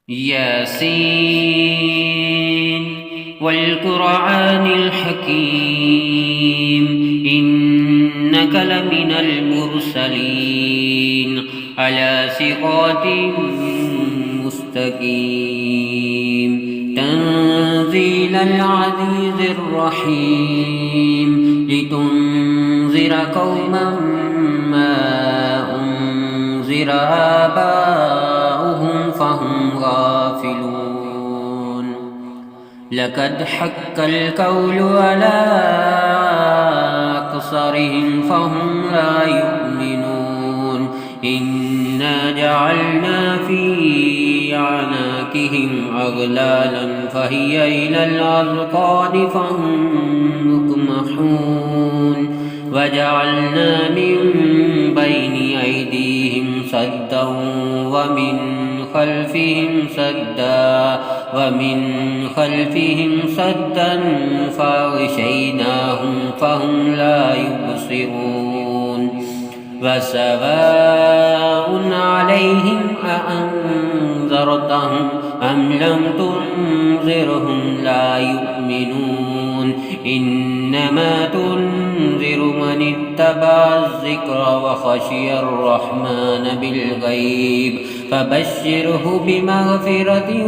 ياسين والقرآن الحكيم إنك لمن المرسلين على صراط مستقيم تنزيل العزيز الرحيم لتنذر قوما ما أنذر آباؤهم فهم غافلون لقد حق القول على أكثرهم فهم لا يؤمنون إنا جعلنا في أعناقهم أغلالا فهي إلى الأذقان فهم مقمحون وجعلنا من بين أيديهم سدا ومن خلفهم سدا فأغشيناهم فهم لا يبصرون وسواء عليهم أأنذرتهم أم لم تنذرهم لا يؤمنون إنما تنذر من اتبع الذكر وخشي الرحمن بالغيب فبشره بمغفرة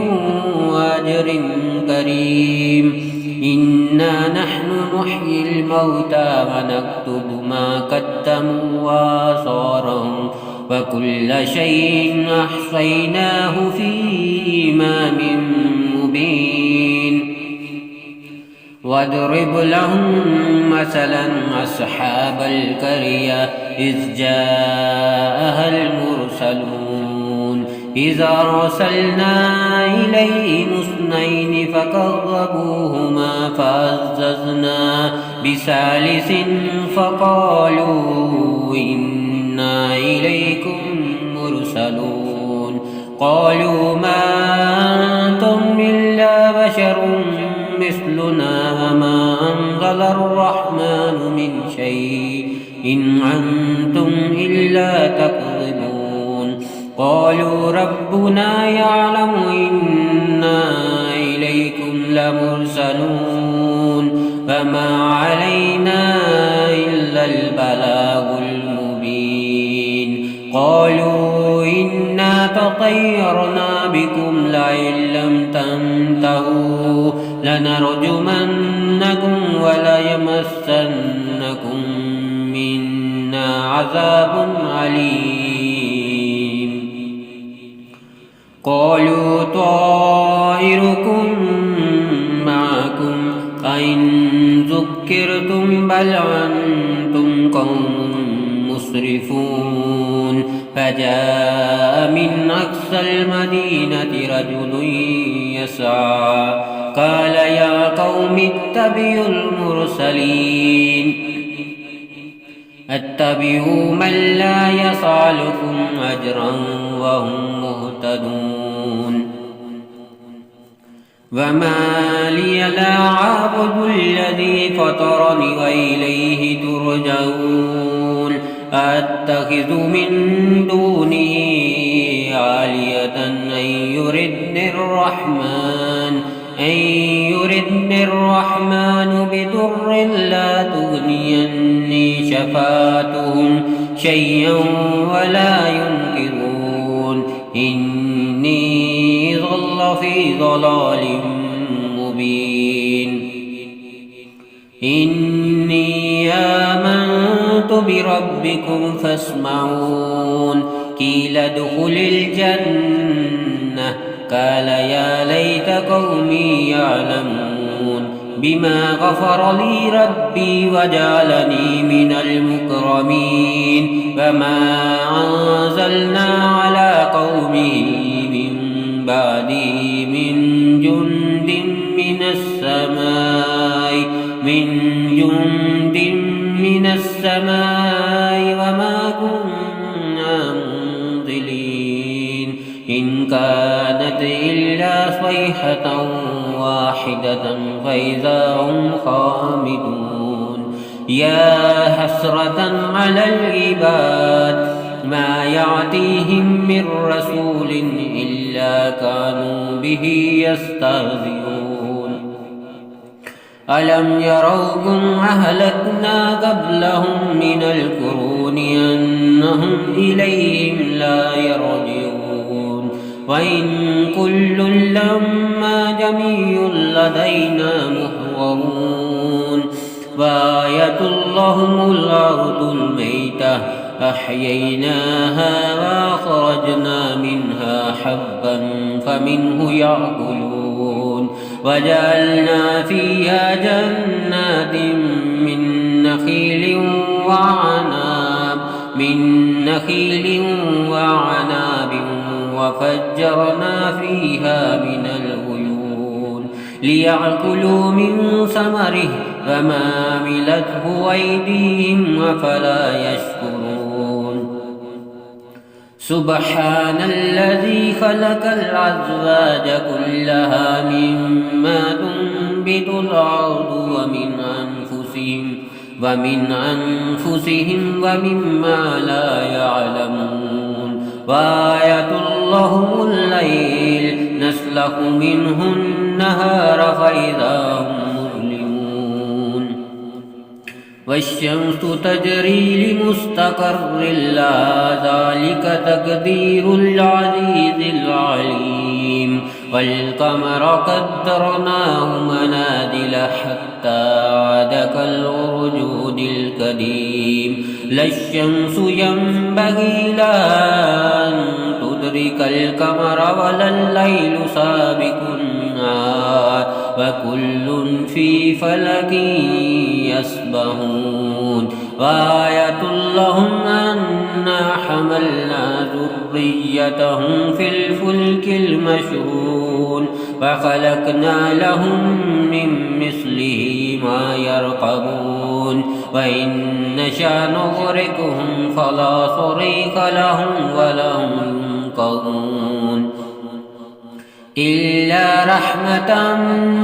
وأجر كريم إنا نحن نحيي الموتى ونكتب ما قدموا وآثارهم وكل شيء أحصيناه في إمام مبين واضرب لهم مثلا أصحاب القرية إذ جاءها المرسلون إذا أرسلنا إليهم اثنين فكذبوهما فعززنا بثالث فقالوا إنا إليكم مرسلون قالوا ما أنتم إلا بشر مثلنا وما أنزل الرحمن من شيء إن أنتم إلا تكذبون قالوا ربنا يعلم إنا إليكم لمرسلون فما علينا إلا البلاغ المبين قالوا إنا تطيرنا بكم لئن لم تنتهوا لنرجمنكم وليمسنكم منا عذاب عليم قالوا طائركم معكم أئن ذكرتم بل أنتم قوم مسرفون فجاء من أقصى المدينة رجل يسعى قال يا قوم اتبعوا المرسلين اتبعوا من لا يسألكم أجرا وهم مهتدون وما لي لا أعبد الذي فطرني وإليه ترجعون أتخذ من دونه آلهة أن يردني الرحمن بضر لا تغنيني شفاعتهم شيئا ولا ينقذون إني ضل في ضلال مبين إني آمنت بربكم فاسمعون قيل ادخل الجنة قال يا ليت قومي يعلمون بما غفر لي ربي وجعلني من المكرمين وما أنزلنا على قومه من بعده من جند من السماء وما كنا منزلين إن كانت إلا صيحة واحدة فإذا هم خامدون يا حسرة على العباد ما يأتيهم من رسول إلا إلا كانوا به يستهزئون ألم يروا كم أهلكنا قبلهم من القرون أنهم إليهم لا يرجعون وإن كل لما جميع لدينا محضرون وآية لهم الأرض الميتة أحييناها وأخرجنا منها حبا فمنه يأكلون وجعلنا فيها جنات من نخيل وعناب وفجرنا فيها من العيون ليأكلوا من ثمره فما عملته أيديهم أفلا يشكرون سبحان الذي خلق الأزواج كلها مما تنبت الأرض ومن أنفسهم ومما لا يعلمون وآية لهم الليل نسلخ منه النهار فإذا هم مظلمون والشمس تجري لمستقر لها ذلك تقدير العزيز العليم والقمر قدرناه منازل حتى عاد كالعرجون القديم لا الشمس ينبغي لها أن تدرك القمر ولا الليل سابق النهار وكل في فلك يسبحون وآية لهم أنا حملنا ذريتهم في الفلك المشحون وخلقنا لهم من مثله ما يركبون وإن نشأ نغرقهم فلا صريخ لهم ولا هم ينقذون إلا رحمة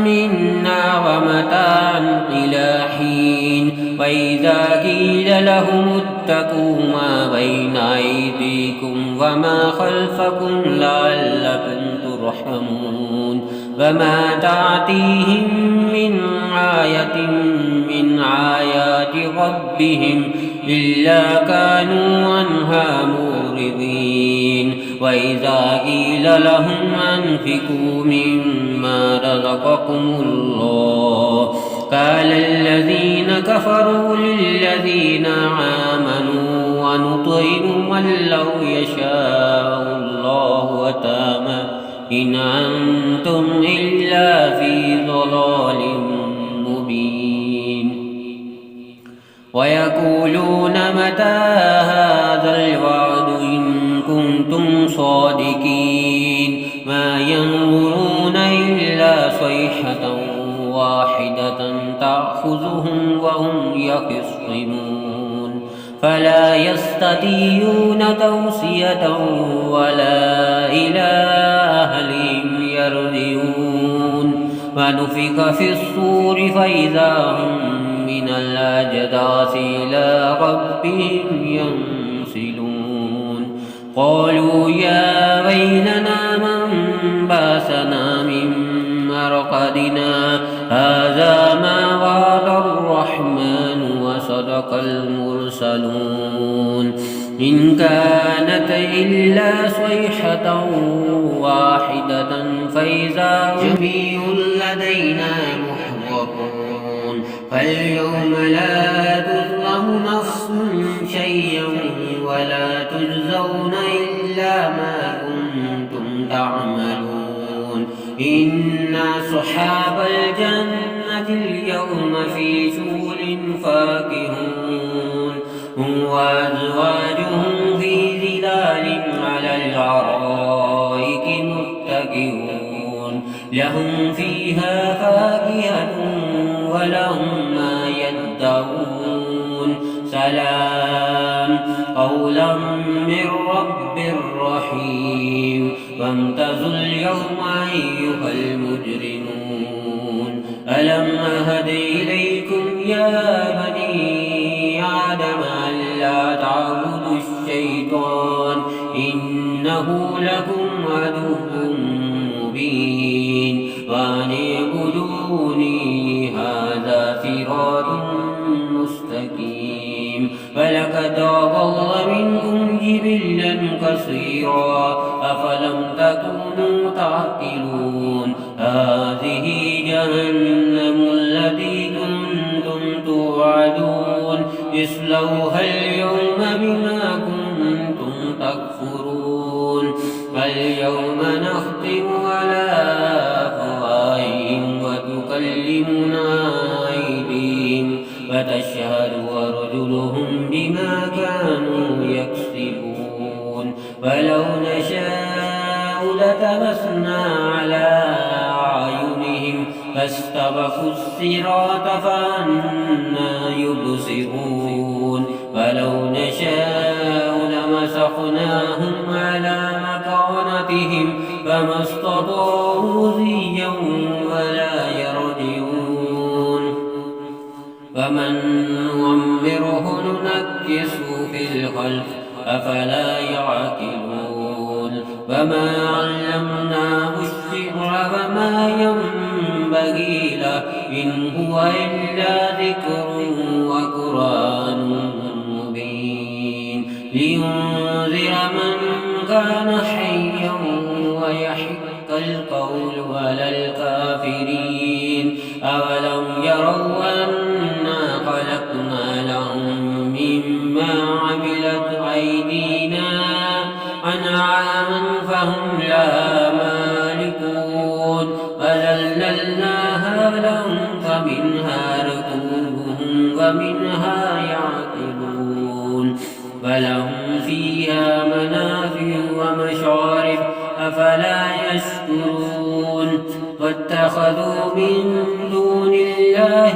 منا ومتاعا إلى حين وإذا قيل لهم اتقوا ما بين أيديكم وما خلفكم لعلكم ترحمون وما تأتيهم من آية من آيات ربهم إلا كانوا عنها معرضين وإذا قيل لهم أنفقوا مما رزقكم الله قال الذين كفروا للذين آمنوا ونطعم من لو يشاء الله وتامى إن أنتم إلا في ضلال مبين ويقولون متى هذا الوعد إن كنتم صادقين ما ينظرون إلا صيحة واحدة تأخذهم وهم يخصمون فلا يستطيعون توصية ولا إلى أهلهم يرجعون ونفخ في الصور فإذا هم من الأجداث إلى ربهم ينسلون قالوا يا ويلنا من بعثنا من مرقدنا هذا ما وعد الرحمن وصدق المرسلون إن كانت إلا صيحة واحدة فإذا جميع لدينا محضرون فاليوم لا تظلم نفس شيئا ولا تجزون إلا ما كنتم تعملون إن أصحاب الجنة اليوم في شغل فاكهون هم وأزواجهم في ظلال على الأرائك متكئون لهم فيها فاكهة ولهم ما يدعون سلام قولا من رب رحيم وامتازوا اليوم أيها المجرمون ألم أهد إليكم يا بني آدم ألا تعبدوا الشيطان إنه لكم عدو جبلا كثيرا أفلم تكونوا تعقلون هذه جهنم التي كنتم توعدون اصلوها اليوم بما كنتم تكفرون اليوم نختم على أفواههم وتكلمنا أيديهم وتشهد أرجلهم بما كانوا يكسبون ولو نشاء لتمسنا على أعينهم فاستبقوا الصراط فأنى يبصرون ولو نشاء لمسخناهم على مكانتهم فما استطاعوا مضيا ولا يرجعون فمن نعمره ننكسه في الخلق أفلا يعقلون وما علمناه الشعر وما ينبغي له إن هو إلا ذكر وقرآن مبين لينذر من كان حيا ويحق القول على الكافرين أولم يروا أنا خلقنا لهم مما عملت أيدينا أنعاما فهم لها مالكون فذللناها لهم فمنها ركوبهم ومنها يعقلون فلهم فيها منافع ومشارب أفلا يشكرون واتخذوا من دون الله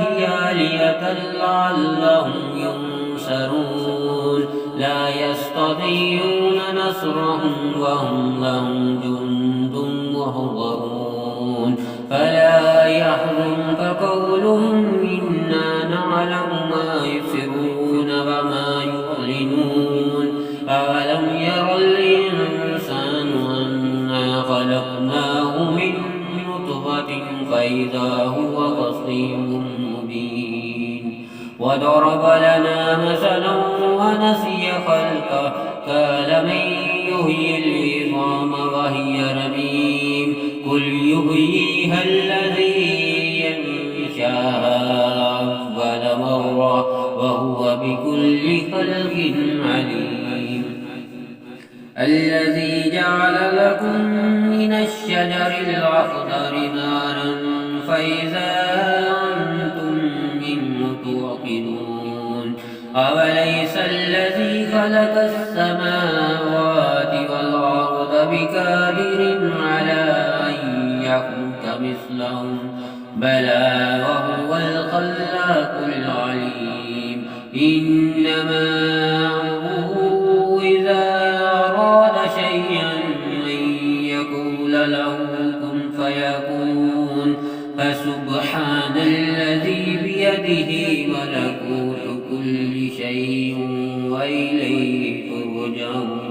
آلهة لعلهم ينصرون لا يستطيعون نصرهم وهم لهم جند محضرون فلا يحزنك قولهم إنا نعلم ما يسرون وما يعلنون أولم ير الإنسان أنا خلقناه من نطفة فإذا هو خصيم مبين وضرب لنا مثلا ونسي خلقه قال من يحيي العظام وهي رميم قل يحييها الذي ينشأها أول مرة وهو بكل خلق عليم الذي جعل لكم من الشجر الأخضر نارا فإذا أنتم منه توقدون أوليس الذي خلق السماوات والأرض بقادر على أن يخلق مثلهم بلى وهو الخلاق العليم إنما أمره إذا أراد شيئا أن يقول له كن فيكون فسبحان الذي بيده ملكوت كل شيء وإليه ترجعون